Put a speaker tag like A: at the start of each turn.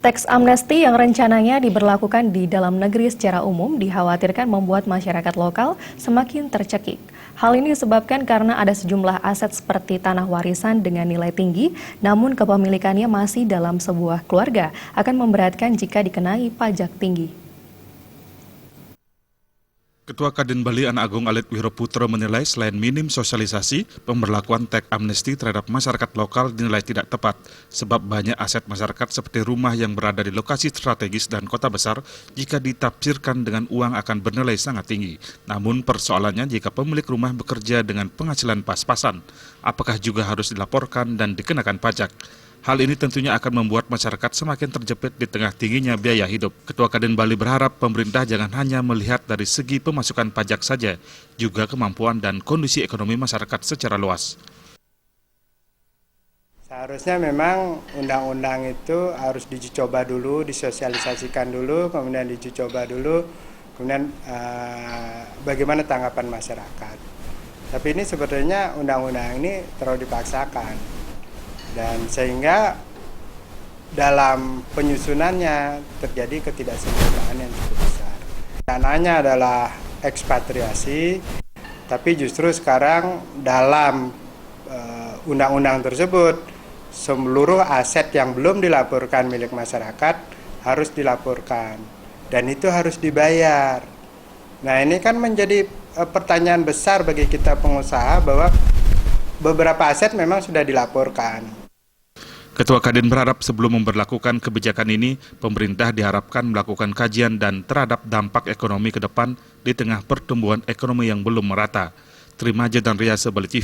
A: Teks amnesti yang rencananya diberlakukan di dalam negeri secara umum dikhawatirkan membuat masyarakat lokal semakin tercekik. Hal ini disebabkan karena ada sejumlah aset seperti tanah warisan dengan nilai tinggi, namun kepemilikannya masih dalam sebuah keluarga akan memberatkan jika dikenai pajak tinggi.
B: Ketua Kadin Bali Anak Agung Alit Wiroputra menilai selain minim sosialisasi, pemberlakuan teks amnesti terhadap masyarakat lokal dinilai tidak tepat sebab banyak aset masyarakat seperti rumah yang berada di lokasi strategis dan kota besar jika ditafsirkan dengan uang akan bernilai sangat tinggi. Namun persoalannya jika pemilik rumah bekerja dengan penghasilan pas-pasan, apakah juga harus dilaporkan dan dikenakan pajak? Hal ini tentunya akan membuat masyarakat semakin terjepit di tengah tingginya biaya hidup. Ketua Kadin Bali berharap pemerintah jangan hanya melihat dari segi pemasukan pajak saja, juga kemampuan dan kondisi ekonomi masyarakat secara luas.
C: Seharusnya memang undang-undang itu harus diuji coba dulu, disosialisasikan dulu, kemudian diuji coba dulu, kemudian bagaimana tanggapan masyarakat. Tapi ini sebetulnya undang-undang ini terlalu dipaksakan. Dan sehingga dalam penyusunannya terjadi ketidaksempurnaan yang cukup besar. Dananya adalah ekspatriasi, tapi justru sekarang dalam undang-undang tersebut seluruh aset yang belum dilaporkan milik masyarakat harus dilaporkan dan itu harus dibayar. Nah ini kan menjadi pertanyaan besar bagi kita pengusaha bahwa beberapa aset memang sudah dilaporkan.
B: Ketua Kadin berharap sebelum memberlakukan kebijakan ini, pemerintah diharapkan melakukan kajian dan terhadap dampak ekonomi ke depan di tengah pertumbuhan ekonomi yang belum merata. Terima Jadan Riasa Bali TV.